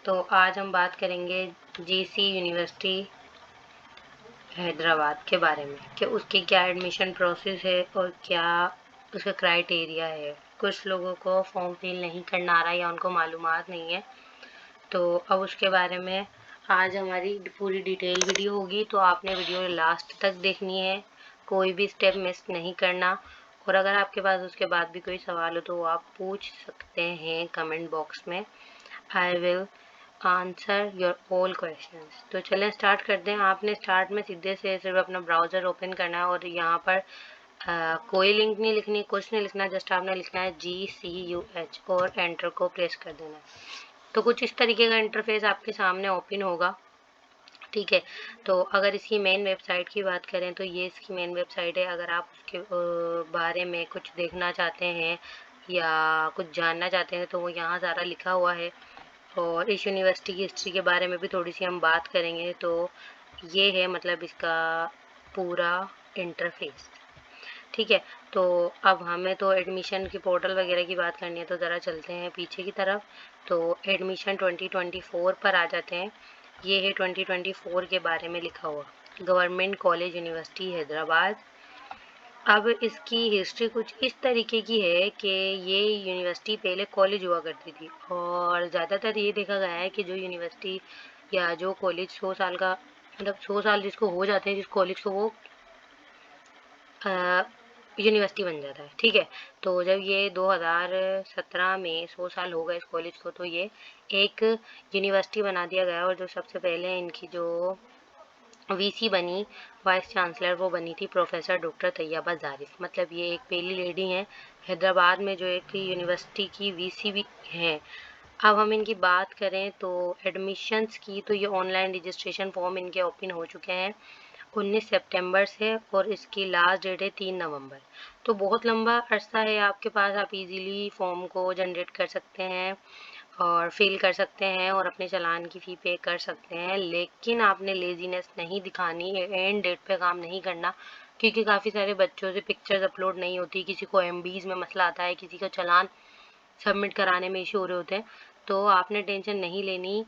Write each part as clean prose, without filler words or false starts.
तो आज हम बात करेंगे जीसी यूनिवर्सिटी हैदराबाद के बारे में कि उसकी क्या एडमिशन प्रोसेस है और क्या उसका क्राइटेरिया है। कुछ लोगों को फॉर्म फिल नहीं करना आ रहा या उनको मालूमात नहीं है, तो अब उसके बारे में आज हमारी पूरी डिटेल वीडियो होगी। तो आपने वीडियो लास्ट तक देखनी है, कोई भी स्टेप मिस नहीं करना। और अगर आपके पास उसके बाद भी कोई सवाल हो तो वो आप पूछ सकते हैं कमेंट बॉक्स में। I will answer your all questions. तो चलें स्टार्ट करते हैं। आपने स्टार्ट में सीधे से सिर्फ अपना ब्राउज़र ओपन करना है और यहाँ पर कोई लिंक नहीं लिखनी, कुछ नहीं लिखना, जस्ट आपने लिखना है GCUH और एंटर को प्रेस कर देना है। तो कुछ इस तरीके का इंटरफेस आपके सामने ओपन होगा, ठीक है। तो अगर इसकी मेन वेबसाइट की बात करें तो ये इसकी मेन वेबसाइट है। अगर आप उसके बारे में कुछ देखना चाहते हैं या कुछ जानना चाहते हैं तो वो यहाँ सारा लिखा हुआ है। और इस यूनिवर्सिटी की हिस्ट्री के बारे में भी थोड़ी सी हम बात करेंगे। तो ये है मतलब इसका पूरा इंटरफेस, ठीक है। तो अब हमें तो एडमिशन की पोर्टल वगैरह की बात करनी है, तो ज़रा चलते हैं पीछे की तरफ। तो एडमिशन 2024 पर आ जाते हैं। ये है 2024 के बारे में लिखा हुआ, गवर्नमेंट कॉलेज यूनिवर्सिटी हैदराबाद। अब इसकी हिस्ट्री कुछ इस तरीके की है कि ये यूनिवर्सिटी पहले कॉलेज हुआ करती थी और ज़्यादातर ये देखा गया है कि जो यूनिवर्सिटी या जो कॉलेज 100 साल का, मतलब 100 साल जिसको हो जाते हैं जिस कॉलेज को, वो यूनिवर्सिटी बन जाता है, ठीक है। तो जब ये 2017 में 100 साल हो गए इस कॉलेज को, तो ये एक यूनिवर्सिटी बना दिया गया। और जो सबसे पहले इनकी जो वीसी बनी, वाइस चांसलर, वो बनी थी प्रोफेसर डॉक्टर तैयबा ज़ारिफ। मतलब ये एक पहली लेडी हैं हैदराबाद में जो एक यूनिवर्सिटी की वीसी भी हैं। अब हम इनकी बात करें तो एडमिशन्स की, तो ये ऑनलाइन रजिस्ट्रेशन फॉर्म इनके ओपन हो चुके हैं 19 सितंबर से और इसकी लास्ट डेट है 3 नवंबर। तो बहुत लंबा अरसा है आपके पास, आप इजीली फॉर्म को जनरेट कर सकते हैं और फिल कर सकते हैं और अपने चालान की फ़ी पे कर सकते हैं। लेकिन आपने लेज़ीनेस नहीं दिखानी, एंड डेट पे काम नहीं करना, क्योंकि काफ़ी सारे बच्चों से पिक्चर्स अपलोड नहीं होती, किसी को एमबीज़ में मसला आता है, किसी को चालान सबमिट कराने में इशू हो रहे होते हैं। तो आपने टेंशन नहीं लेनी।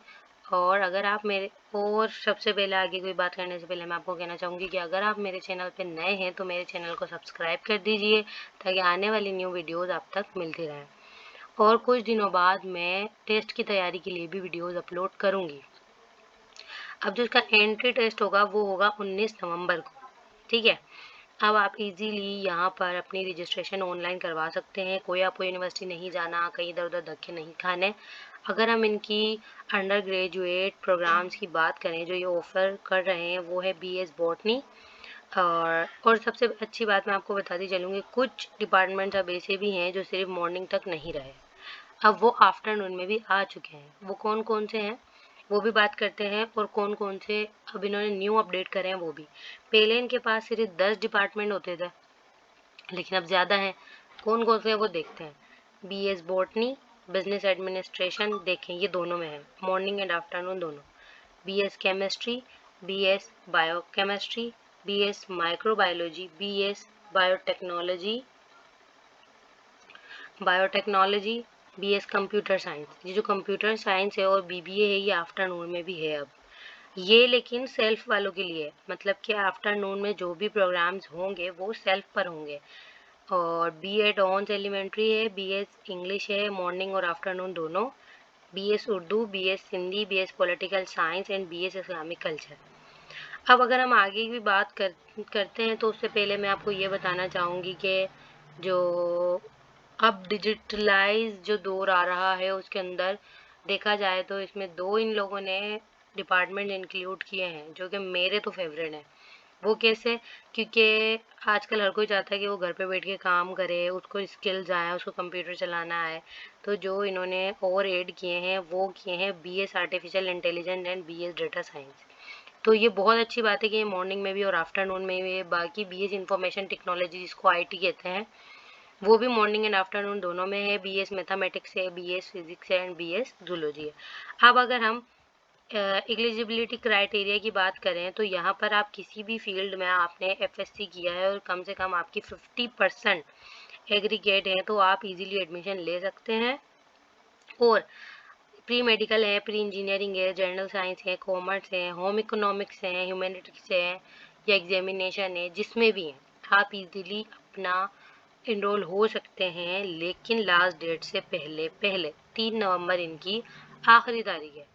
और अगर आप मेरे और सबसे पहले आगे कोई बात करने से पहले मैं आपको कहना चाहूँगी कि अगर आप मेरे चैनल पे नए हैं तो मेरे चैनल को सब्सक्राइब कर दीजिए, ताकि आने वाली न्यू वीडियोज़ आप तक मिलती रहें। और कुछ दिनों बाद मैं टेस्ट की तैयारी के लिए भी वीडियोज़ अपलोड करूँगी। अब जो इसका एंट्री टेस्ट होगा वो होगा 19 नवंबर को, ठीक है। अब आप इजीली यहाँ पर अपनी रजिस्ट्रेशन ऑनलाइन करवा सकते हैं। कोई आपको यूनिवर्सिटी नहीं जाना, कहीं इधर उधर धक्के नहीं खाने। अगर हम इनकी अंडर ग्रेजुएट प्रोग्राम्स की बात करें जो ये ऑफ़र कर रहे हैं, वो है बीएस बॉटनी। और सबसे अच्छी बात मैं आपको बताती चलूँगी, कुछ डिपार्टमेंट्स अब ऐसे भी हैं जो सिर्फ मॉर्निंग तक नहीं रहे, अब वो आफ्टरनून में भी आ चुके हैं। वो कौन कौन से हैं वो भी बात करते हैं, और कौन कौन से अब इन्होंने न्यू अपडेट करे हैं वो भी। पहले इनके पास सिर्फ 10 डिपार्टमेंट होते थे, लेकिन अब ज़्यादा हैं। कौन कौन से हैं वो देखते हैं। बीएस बॉटनी, बिजनेस एडमिनिस्ट्रेशन, देखें ये दोनों में है, मॉर्निंग एंड आफ्टरनून दोनों। BS chemistry, BS biochemistry, BS microbiology, BS biotechnology biotechnology BS computer science. ये जो कंप्यूटर साइंस है और बीबीए है, ये आफ्टरनून में भी है अब। ये लेकिन सेल्फ वालों के लिए है, मतलब कि आफ्टरनून में जो भी प्रोग्राम्स होंगे वो सेल्फ पर होंगे। और बी एड ऑन्स एलिमेंट्री है, बीएस इंग्लिश है, मॉर्निंग और आफ्टरनून दोनों। BS Urdu, BS Hindi, BS political science and BS Islamic culture. अब अगर हम आगे की बात करते हैं तो उससे पहले मैं आपको ये बताना चाहूँगी कि जो अब डिजिटलाइज जो दौर आ रहा है उसके अंदर देखा जाए तो इसमें दो इन लोगों ने डिपार्टमेंट इंक्लूड किए हैं जो कि मेरे तो फेवरेट हैं। वो कैसे? क्योंकि आजकल हर कोई चाहता है कि वो घर पे बैठ के काम करे, उसको स्किल्स आए, उसको कंप्यूटर चलाना आए। तो जो इन्होंने और ऐड किए हैं वो किए हैं BS artificial intelligence and BS data science. तो ये बहुत अच्छी बात है कि ये मॉर्निंग में भी और आफ्टरनून में भी। बाकी बीएस इंफॉर्मेशन टेक्नोलॉजी जिसको आईटी कहते हैं, वो भी मॉर्निंग एंड आफ्टरनून दोनों में है। बीएस मैथमेटिक्स है, बीएस फिजिक्स है एंड बीएस जूलॉजी है। अब अगर हम एलिजिबिलिटी क्राइटेरिया की बात करें तो यहाँ पर आप किसी भी फील्ड में आपने एफएससी किया है और कम से कम आपकी 50% एग्रीगेट है तो आप इजीली एडमिशन ले सकते हैं। और प्री मेडिकल है, प्री इंजीनियरिंग है, जनरल साइंस है, कॉमर्स है, होम इकोनॉमिक्स है, ह्यूमैनिटीज है या एग्जामिनेशन है, जिसमें भी है आप इजीली अपना इनरोल हो सकते हैं, लेकिन लास्ट डेट से पहले पहले 3 नवंबर इनकी आखिरी तारीख है।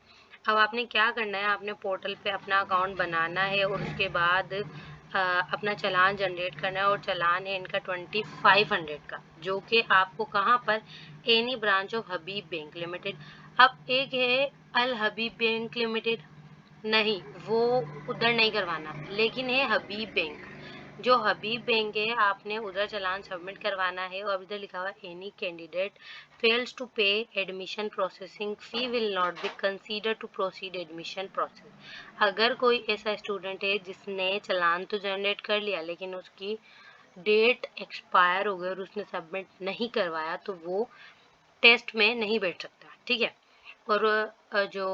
अब आपने क्या करना है, आपने पोर्टल पे अपना अकाउंट बनाना है और उसके बाद अपना चालान जनरेट करना है, और चालान है इनका 2500 का, जो कि आपको कहाँ पर, any branch of Habib bank limited. अब एक है अल हबीब बैंक लिमिटेड, नहीं वो उधर नहीं करवाना, लेकिन है हबीब बैंक। जो हबीब बैंक है आपने उधर चालान सबमिट करवाना है, और इधर लिखा हुआ any candidate fails to pay admission processing fee will not be consider to proceed admission process. अगर कोई ऐसा स्टूडेंट है जिसने चालान तो जनरेट कर लिया लेकिन उसकी डेट एक्सपायर हो गई और उसने सबमिट नहीं करवाया, तो वो टेस्ट में नहीं बैठ सकता, ठीक है। और जो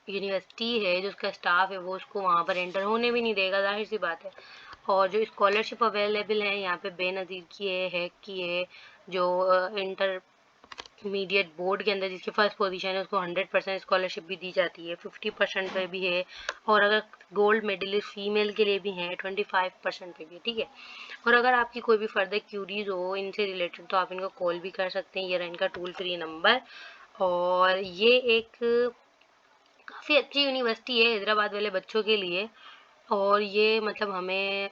यूनिवर्सिटी है, जो उसका स्टाफ है, वो उसको वहाँ पर एंटर होने भी नहीं देगा, जाहिर सी बात है। और जो स्कॉलरशिप अवेलेबल है यहाँ पे बेनज़ीर की है, हैक की है, जो इंटरमीडिएट बोर्ड के अंदर जिसकी फर्स्ट पोजीशन है उसको 100% स्कॉलरशिप भी दी जाती है, 50% पे भी है, और अगर गोल्ड मेडलिस्ट फीमेल के लिए भी है 25% पे भी, ठीक है। और अगर आपकी कोई भी फर्दर क्यूरीज हो इनसे रिलेटेड तो आप इनको कॉल भी कर सकते हैं, ये रहा इनका टोल फ्री नंबर। और ये एक काफ़ी अच्छी यूनिवर्सिटी है हैदराबाद वाले बच्चों के लिए, और ये मतलब हमें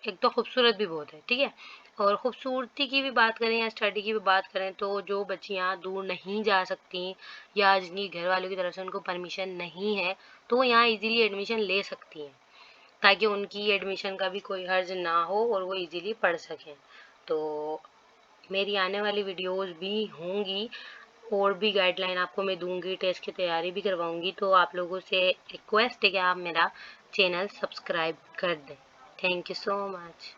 एक तो खूबसूरत भी बहुत है, ठीक है। और खूबसूरती की भी बात करें या स्टडी की भी बात करें तो जो बच्चियाँ दूर नहीं जा सकती या जिनकी घर वालों की तरफ से उनको परमिशन नहीं है, तो वो यहाँ इजीली एडमिशन ले सकती हैं, ताकि उनकी एडमिशन का भी कोई हर्ज ना हो और वो इजीली पढ़ सकें। तो मेरी आने वाली वीडियोस भी होंगी, और भी गाइडलाइन आपको मैं दूंगी, टेस्ट की तैयारी भी करवाऊंगी, तो आप लोगों से रिक्वेस्ट है कि आप मेरा चैनल सब्सक्राइब कर दें। Thank you so much.